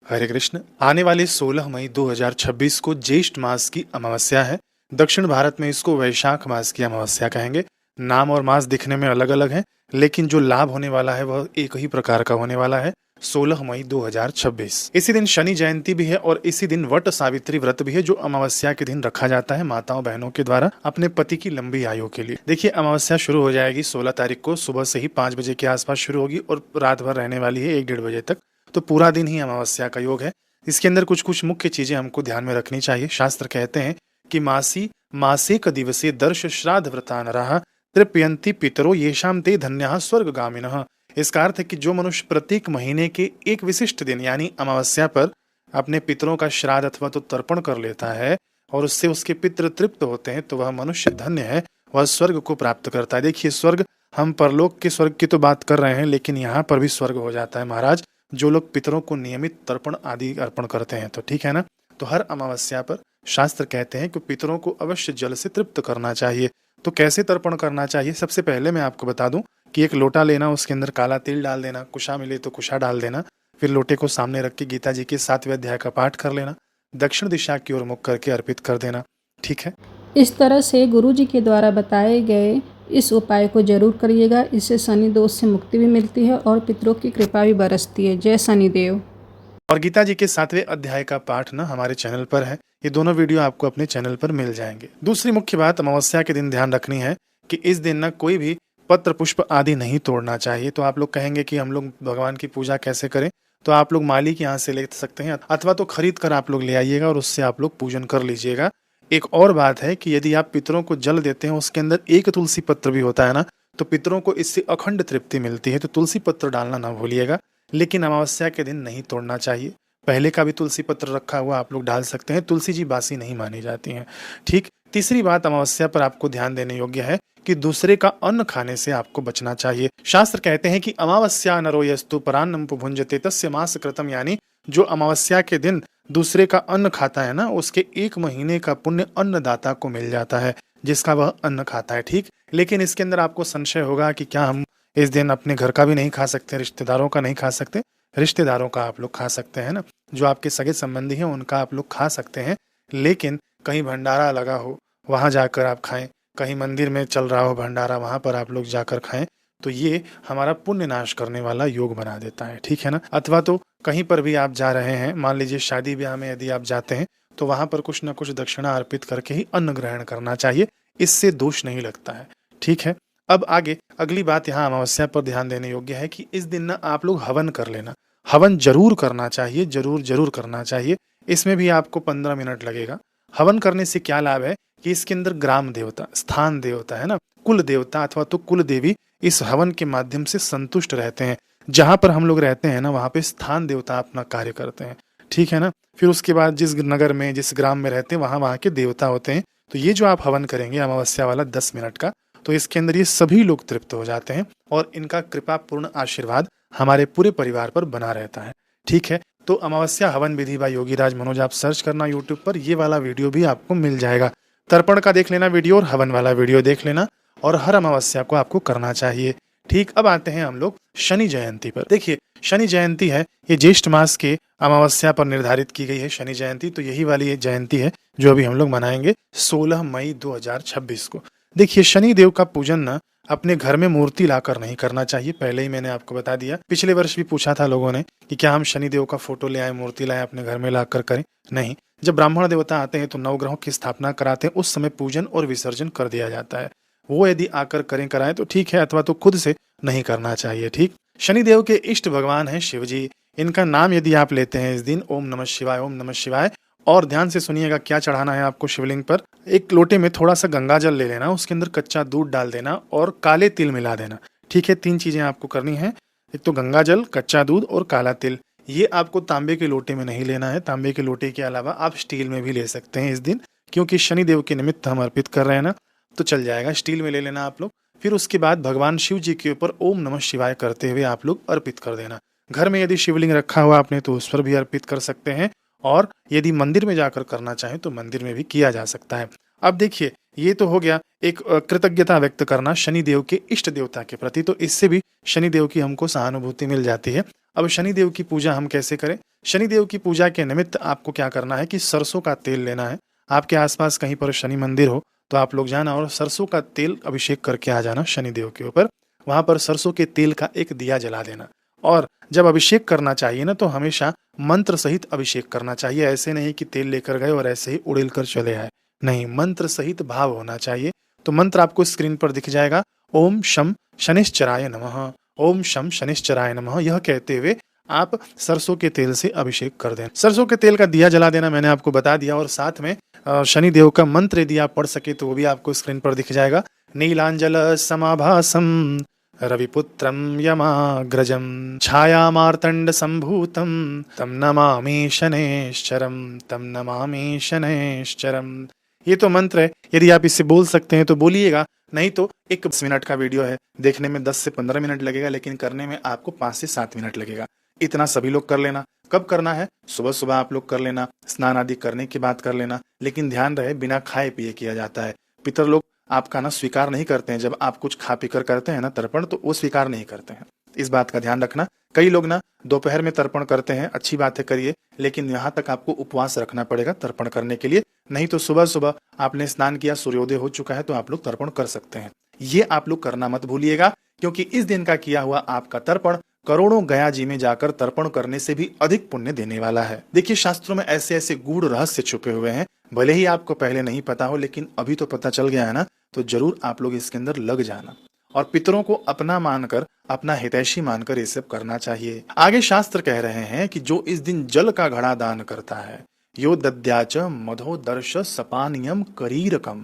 हरे कृष्ण। आने वाले 16 मई 2026 को ज्येष्ठ मास की अमावस्या है। दक्षिण भारत में इसको वैशाख मास की अमावस्या कहेंगे। नाम और मास दिखने में अलग अलग हैं, लेकिन जो लाभ होने वाला है वह एक ही प्रकार का होने वाला है। 16 मई 2026 इसी दिन शनि जयंती भी है और इसी दिन वट सावित्री व्रत भी है, जो अमावस्या के दिन रखा जाता है माताओं बहनों के द्वारा अपने पति की लंबी आयु के लिए। देखिए, अमावस्या शुरू हो जाएगी 16 तारीख को सुबह से ही 5 बजे के आसपास शुरू होगी और रात भर रहने वाली है 1-1:30 बजे तक। तो पूरा दिन ही अमावस्या का योग है। इसके अंदर कुछ कुछ मुख्य चीजें हमको ध्यान में रखनी चाहिए। शास्त्र कहते हैं कि मासेक दिवसे दर्श श्राद्ध व्रता नरः तृप्यन्ति पितरो येषाम ते धन्यः स्वर्गगामिनः। इसका अर्थ है कि जो मनुष्य प्रत्येक महीने के एक विशिष्ट दिन यानी अमावस्या पर अपने पितरों का श्राद्ध अथवा तो तर्पण कर लेता है और उससे उसके पितृ तृप्त होते हैं, तो वह मनुष्य धन्य है, वह स्वर्ग को प्राप्त करता है। देखिए, स्वर्ग, हम परलोक के स्वर्ग की तो बात कर रहे हैं, लेकिन यहाँ पर भी स्वर्ग हो जाता है महाराज, जो लोग पितरों को नियमित तर्पण आदि अर्पण करते हैं। तो ठीक है ना। तो हर अमावस्या पर शास्त्र कहते हैं कि पितरों को अवश्य जल से तृप्त करना चाहिए। तो कैसे तर्पण करना चाहिए? सबसे पहले मैं आपको बता दूं कि एक लोटा लेना, उसके अंदर काला तिल डाल देना, कुशा मिले तो कुशा डाल देना, फिर लोटे को सामने रख के गीता जी के 7वें अध्याय का पाठ कर लेना, दक्षिण दिशा की ओर मुख करके अर्पित कर देना। ठीक है। इस तरह से गुरु जी के द्वारा बताए गए इस उपाय को जरूर करिएगा। इससे शनि दोष से मुक्ति भी मिलती है और पितरों की कृपा भी बरसती है। जय शनिदेव। और गीता जी के 7वें अध्याय का पाठ ना हमारे चैनल पर है। ये दोनों वीडियो आपको अपने चैनल पर मिल जाएंगे। दूसरी मुख्य बात अमावस्या के दिन ध्यान रखनी है कि इस दिन ना कोई भी पत्र पुष्प आदि नहीं तोड़ना चाहिए। तो आप लोग कहेंगे कि हम लोग भगवान की पूजा कैसे करें? तो आप लोग माली के यहाँ से ले सकते हैं अथवा तो खरीद कर आप लोग ले आइएगा और उससे आप लोग पूजन कर लीजिएगा। एक और बात है कि यदि आप पितरों को जल देते हैं, उसके अंदर एक तुलसी पत्र भी होता है ना, तो पितरों को इससे अखंड तृप्ति मिलती है। तो तुलसी पत्र डालना ना भूलिएगा, लेकिन अमावस्या के दिन नहीं तोड़ना चाहिए। पहले का भी तुलसी पत्र रखा हुआ आप लोग डाल सकते हैं। तुलसी जी बासी नहीं मानी जाती हैं। ठीक। तीसरी बात अमावस्या पर आपको ध्यान देने योग्य है कि दूसरे का अन्न खाने से आपको बचना चाहिए। शास्त्र कहते हैं कि अमावस्या नरो यस्तु परान्नम भुंजते तस्य मास कृतम, यानी जो अमावस्या के दिन दूसरे का अन्न खाता है ना, उसके 1 महीने का पुण्य अन्नदाता को मिल जाता है, जिसका वह अन्न खाता है। ठीक। लेकिन इसके अंदर आपको संशय होगा कि क्या हम इस दिन अपने घर का भी नहीं खा सकते, रिश्तेदारों का नहीं खा सकते? रिश्तेदारों का आप लोग खा सकते हैं ना, जो आपके सगे संबंधी हैं उनका आप लोग खा सकते हैं। लेकिन कहीं भंडारा लगा हो वहां जाकर आप खाएं, कहीं मंदिर में चल रहा हो भंडारा, वहां पर आप लोग जाकर खाएं, तो ये हमारा पुण्य नाश करने वाला योग बना देता है। ठीक है ना। अथवा तो कहीं पर भी आप जा रहे हैं, मान लीजिए शादी ब्याह में यदि आप जाते हैं, तो वहां पर कुछ ना कुछ दक्षिणा अर्पित करके ही अन्न ग्रहण करना चाहिए। इससे दोष नहीं लगता है। ठीक है। अब आगे अगली बात यहाँ अमावस्या पर ध्यान देने योग्य है कि इस दिन ना आप लोग हवन कर लेना। हवन जरूर करना चाहिए, जरूर जरूर करना चाहिए। इसमें भी आपको 15 मिनट लगेगा। हवन करने से क्या लाभ है कि इसके अंदर ग्राम देवता, स्थान देवता है ना, कुल देवता अथवा तो कुल देवी इस हवन के माध्यम से संतुष्ट रहते हैं। जहां पर हम लोग रहते हैं ना, वहां पे स्थान देवता अपना कार्य करते हैं। ठीक है ना। फिर उसके बाद जिस नगर में, जिस ग्राम में रहते हैं, वहां वहां के देवता होते हैं। तो ये जो आप हवन करेंगे अमावस्या वाला 10 मिनट का, तो इसके अंदर ये सभी लोग तृप्त हो जाते हैं और इनका कृपापूर्ण आशीर्वाद हमारे पूरे परिवार पर बना रहता है। ठीक है। तो अमावस्या हवन विधि बाय योगीराज मनोज आप सर्च करना यूट्यूब पर, ये वाला वीडियो भी आपको मिल जाएगा। तर्पण का देख लेना वीडियो और हवन वाला वीडियो देख लेना, और हर अमावस्या को आपको करना चाहिए। ठीक। अब आते हैं हम लोग शनि जयंती पर। देखिए, शनि जयंती है, ये ज्येष्ठ मास के अमावस्या पर निर्धारित की गई है शनि जयंती। तो यही वाली ये जयंती है जो अभी हम लोग मनाएंगे 16 मई 2026 को। देखिए, शनि देव का पूजन ना अपने घर में मूर्ति लाकर नहीं करना चाहिए। पहले ही मैंने आपको बता दिया। पिछले वर्ष भी पूछा था लोगों ने कि क्या हम शनि देव का फोटो ले आए, मूर्ति लाए, अपने घर में लाकर करें? नहीं। जब ब्राह्मण देवता आते हैं तो नवग्रहों की स्थापना कराते हैं, उस समय पूजन और विसर्जन कर दिया जाता है। वो यदि आकर करें कराएं तो ठीक है, अथवा तो खुद से नहीं करना चाहिए। ठीक। शनिदेव के इष्ट भगवान हैं शिव जी। इनका नाम यदि आप लेते हैं इस दिन, ओम नमः शिवाय, ओम नमः शिवाय। और ध्यान से सुनिएगा क्या चढ़ाना है आपको शिवलिंग पर। एक लोटे में थोड़ा सा गंगा जल ले लेना, उसके अंदर कच्चा दूध डाल देना और काले तिल मिला देना। ठीक है। 3 चीजें आपको करनी है, एक तो गंगा जल, कच्चा दूध और काला तिल। ये आपको तांबे के लोटे में नहीं लेना है। तांबे के लोटे के अलावा आप स्टील में भी ले सकते हैं इस दिन, क्योंकि शनिदेव के निमित्त हम अर्पित कर रहे हैं ना, तो चल जाएगा। स्टील में ले लेना आप लोग। फिर उसके बाद भगवान शिव जी के ऊपर ओम नमः शिवाय करते हुए आप लोग अर्पित कर देना। घर में यदि शिवलिंग रखा हुआ आपने तो उस पर भी अर्पित कर सकते हैं, और यदि मंदिर में जाकर करना चाहें तो मंदिर में भी किया जा सकता है। अब देखिए, ये तो हो गया एक कृतज्ञता व्यक्त करना शनिदेव के इष्ट देवता के प्रति, तो इससे भी शनिदेव की हमको सहानुभूति मिल जाती है। अब शनिदेव की पूजा हम कैसे करें? शनिदेव की पूजा के निमित्त आपको क्या करना है कि सरसों का तेल लेना है। आपके आसपास कहीं पर शनि मंदिर हो तो आप लोग जाना और सरसों का तेल अभिषेक करके आ जाना शनिदेव के ऊपर। वहां पर सरसों के तेल का एक दिया जला देना। और जब अभिषेक करना चाहिए ना, तो हमेशा मंत्र सहित अभिषेक करना चाहिए। ऐसे नहीं कि तेल लेकर गए और ऐसे ही उड़ेल कर चले आए, नहीं, मंत्र सहित भाव होना चाहिए। तो मंत्र आपको स्क्रीन पर दिख जाएगा, ओम शम शनिश्चराय नमः, ओम शम शनिश्चराय नमः। यह कहते हुए आप सरसों के तेल से अभिषेक कर दें। सरसों के तेल का दिया जला देना मैंने आपको बता दिया, और साथ में शनि देव का मंत्र यदि आप पढ़ सके तो वो भी आपको स्क्रीन पर दिख जाएगा। नीलांजल समाभासम रविपुत्रम यमाग्रजम छायामार्तंड संभूतम तम नमामि शनैश्चरम, तम नमामि शनैश्चरम। ये तो मंत्र है, यदि आप इसे बोल सकते हैं तो बोलिएगा, नहीं तो 1 मिनट का वीडियो है, देखने में 10 से 15 मिनट लगेगा, लेकिन करने में आपको 5 से 7 मिनट लगेगा। इतना सभी लोग कर लेना। कब करना है? सुबह सुबह आप लोग कर लेना, स्नान आदि करने के बाद कर लेना, लेकिन ध्यान रहे बिना खाए पिए किया जाता है। पितर लोग आपका ना स्वीकार नहीं करते हैं। जब आप कुछ खा पी कर करते हैं ना तर्पण, तो वो स्वीकार नहीं करते हैं। इस बात का ध्यान रखना। कई लोग ना दोपहर में तर्पण करते हैं, अच्छी बात है, करिए, लेकिन यहाँ तक आपको उपवास रखना पड़ेगा तर्पण करने के लिए। नहीं तो सुबह सुबह आपने स्नान किया, सूर्योदय हो चुका है, तो आप लोग तर्पण कर सकते हैं। ये आप लोग करना मत भूलिएगा, क्योंकि इस दिन का किया हुआ आपका तर्पण करोड़ों गया जी में जाकर तर्पण करने से भी अधिक पुण्य देने वाला है। देखिए, शास्त्रों में ऐसे ऐसे गूढ़ रहस्य छुपे हुए हैं, भले ही आपको पहले नहीं पता हो, लेकिन अभी तो पता चल गया है ना, तो जरूर आप लोग इसके अंदर लग जाना और पितरों को अपना मानकर, अपना हितैषी मानकर ये सब करना चाहिए। आगे शास्त्र कह रहे हैं कि जो इस दिन जल का घड़ा दान करता है, यो दद्याच मधो दर्श सपानियम करीरकम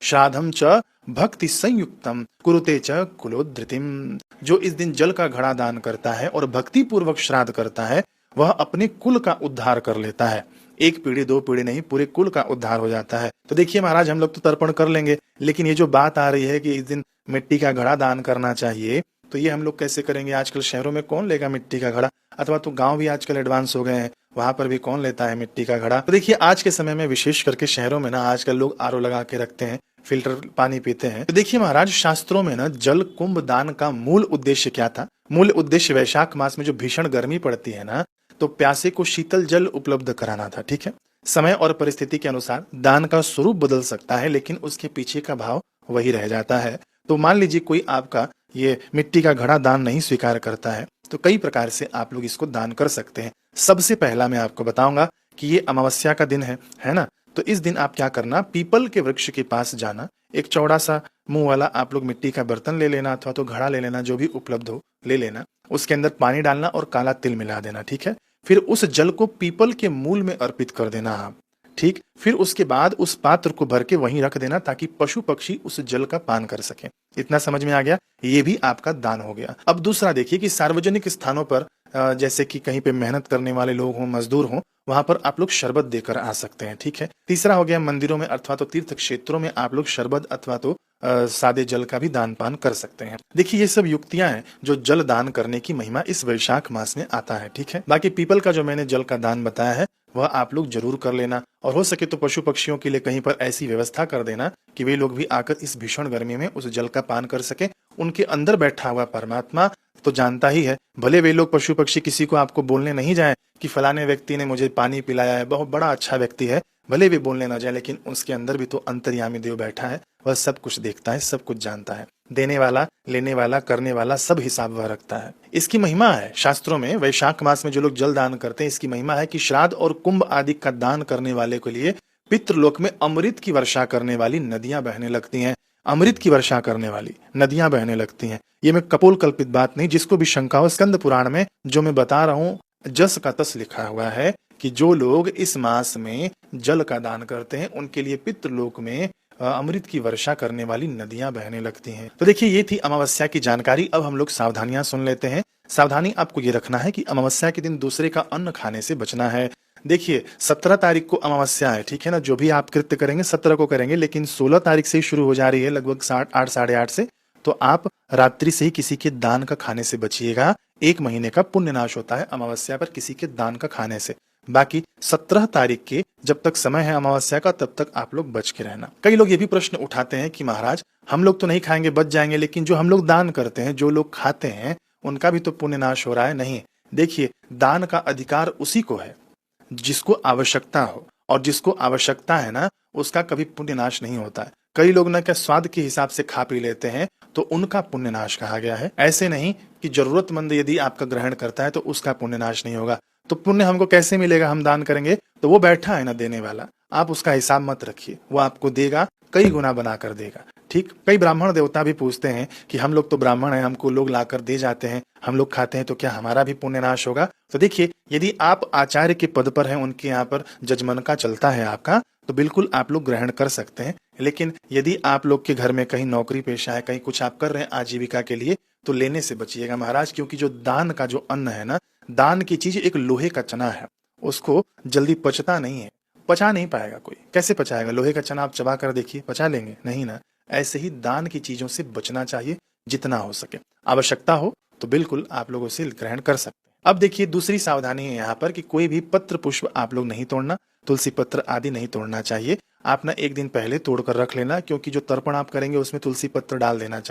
श्राद्धम च भक्ति संयुक्तम कुरुते च कुलोद्धृतिम। जो इस दिन जल का घड़ा दान करता है और भक्ति पूर्वक श्राद्ध करता है, वह अपने कुल का उद्धार कर लेता है। 1 पीढ़ी 2 पीढ़ी नहीं, पूरे कुल का उद्धार हो जाता है। तो देखिए महाराज, हम लोग तो तर्पण कर लेंगे, लेकिन ये जो बात आ रही है कि इस दिन मिट्टी का घड़ा दान करना चाहिए, तो ये हम लोग कैसे करेंगे? आजकल शहरों में कौन लेगा मिट्टी का घड़ा? अथवा तो गांव भी आजकल एडवांस हो गए हैं, वहां पर भी कौन लेता है मिट्टी का घड़ा? तो देखिए, आज के समय में विशेष करके शहरों में ना आजकल लोग आरओ लगा के रखते हैं, फिल्टर पानी पीते हैं। तो देखिए महाराज, शास्त्रों में ना जल कुंभ दान का मूल उद्देश्य क्या था? मूल उद्देश्य वैशाख मास में जो भीषण गर्मी पड़ती है ना, तो प्यासे को शीतल जल उपलब्ध कराना था। ठीक है, समय और परिस्थिति के अनुसार दान का स्वरूप बदल सकता है, लेकिन उसके पीछे का भाव वही रह जाता है। तो मान लीजिए कोई आपका ये मिट्टी का घड़ा दान नहीं स्वीकार करता है, तो कई प्रकार से आप लोग इसको दान कर सकते हैं। सबसे पहला मैं आपको बताऊंगा कि ये अमावस्या का दिन है ना, तो इस दिन आप क्या करना, पीपल के वृक्ष के पास जाना, एक चौड़ा सा मुंह वाला आप लोग मिट्टी का बर्तन ले लेना, अथवा तो घड़ा ले लेना, जो भी उपलब्ध हो ले लेना। उसके अंदर पानी डालना और काला तिल मिला देना। ठीक है, फिर उस जल को पीपल के मूल में अर्पित कर देना आप। ठीक, फिर उसके बाद उस पात्र को भर के वहीं रख देना, ताकि पशु पक्षी उस जल का पान कर सके। इतना समझ में आ गया? ये भी आपका दान हो गया। अब दूसरा देखिए कि सार्वजनिक स्थानों पर, जैसे कि कहीं पे मेहनत करने वाले लोग हों, मजदूर हों, वहां पर आप लोग शरबत देकर आ सकते हैं। ठीक है, तीसरा हो गया मंदिरों में अथवा तो तीर्थ क्षेत्रों में आप लोग शरबत अथवा तो सादे जल का भी दान पान कर सकते हैं। देखिए, ये सब युक्तियां हैं जो जल दान करने की महिमा इस वैशाख मास में आता है। ठीक है, बाकी पीपल का जो मैंने जल का दान बताया है, वह आप लोग जरूर कर लेना, और हो सके तो पशु पक्षियों के लिए कहीं पर ऐसी व्यवस्था कर देना कि वे लोग भी आकर इस भीषण गर्मी में उस जल का पान कर सके। उनके अंदर बैठा हुआ परमात्मा तो जानता ही है, भले वे लोग पशु पक्षी किसी को आपको बोलने नहीं जाए कि फलाने व्यक्ति ने मुझे पानी पिलाया है, बहुत बड़ा अच्छा व्यक्ति है, भले भी बोलने ना जाए, लेकिन उसके अंदर भी तो अंतर्यामी देव बैठा है, वह सब कुछ देखता है, सब कुछ जानता है। देने वाला, लेने वाला, करने वाला, सब हिसाब वह रखता है। इसकी महिमा है शास्त्रों में, वैशाख मास में जो लोग जल दान करते हैं, इसकी महिमा है कि श्राद्ध और कुंभ आदि का दान करने वाले के लिए पितृलोक में अमृत की वर्षा करने वाली नदियां बहने लगती हैं। अमृत की वर्षा करने वाली नदियां बहने लगती हैं। ये मैं कपोल कल्पित बात नहीं, जिसको भी शंका हो, स्कंद पुराण में जो मैं बता रहा हूँ, जस का तस लिखा हुआ है कि जो लोग इस मास में जल का दान करते हैं, उनके लिए पितृलोक में अमृत की वर्षा करने वाली नदियां बहने लगती हैं। तो देखिए, ये थी अमावस्या की जानकारी। अब हम लोग सावधानियां सुन लेते हैं। सावधानी आपको ये रखना है कि अमावस्या के दिन दूसरे का अन्न खाने से बचना है। देखिए, 17 तारीख को अमावस्या है, ठीक है ना, जो भी आप कृत्य करेंगे 17 को करेंगे, लेकिन 16 तारीख से ही शुरू हो जा रही है, लगभग 8 साढ़े 8 से। तो आप रात्रि से ही किसी के दान का खाने से बचिएगा। 1 महीने का पुण्य नाश होता है अमावस्या पर किसी के दान का खाने से। बाकी 17 तारीख के जब तक समय है अमावस्या का, तब तक आप लोग बच के रहना। कई लोग ये भी प्रश्न उठाते हैं कि महाराज, हम लोग तो नहीं खाएंगे, बच जाएंगे, लेकिन जो हम लोग दान करते हैं, जो लोग खाते हैं, उनका भी तो पुण्य नाश हो रहा है। नहीं, देखिए, दान का अधिकार उसी को है जिसको आवश्यकता हो, और जिसको आवश्यकता है ना, उसका कभी पुण्य नाश नहीं होता है। कई लोग ना क्या स्वाद के हिसाब से खा पी लेते हैं, तो उनका पुण्य नाश कहा गया है। ऐसे नहीं कि जरूरतमंद यदि आपका ग्रहण करता है तो उसका पुण्य नाश नहीं होगा। तो पुण्य हमको कैसे मिलेगा? हम दान करेंगे तो वो बैठा है ना देने वाला, आप उसका हिसाब मत रखिए, वो आपको देगा, कई गुना बना कर देगा। ठीक, कई ब्राह्मण देवता भी पूछते हैं कि हम लोग तो ब्राह्मण हैं, हमको लोग लाकर दे जाते हैं, हम लोग खाते हैं, तो क्या हमारा भी पुण्य नाश होगा? तो देखिए, यदि आप आचार्य के पद पर हैं, उनके यहाँ पर जजमन का चलता है आपका, तो बिल्कुल आप लोग ग्रहण कर सकते हैं। लेकिन यदि आप लोग के घर में कहीं नौकरी पेशा है, कहीं कुछ आप कर रहे हैं आजीविका के लिए, तो लेने से बचिएगा महाराज, क्योंकि जो दान का जो अन्न है ना, दान की चीज एक लोहे का चना है, उसको जल्दी पचता नहीं है, पचा नहीं पाएगा कोई। कैसे पचाएगा? लोहे का चना आप चबा कर देखिए, पचा लेंगे? नहीं ना। ऐसे ही दान की चीजों से बचना चाहिए जितना हो सके। आवश्यकता हो तो बिल्कुल आप लोग उसे ग्रहण कर सकते हैं। अब देखिए, दूसरी सावधानी है यहाँ पर कि कोई भी पत्र पुष्प आप लोग नहीं तोड़ना, तुलसी पत्र आदि नहीं तोड़ना चाहिए। आप ना एक दिन पहले तोड़कर रख लेना, क्योंकि जो तर्पण आप करेंगे उसमें तुलसी पत्र डाल देना चाहिए।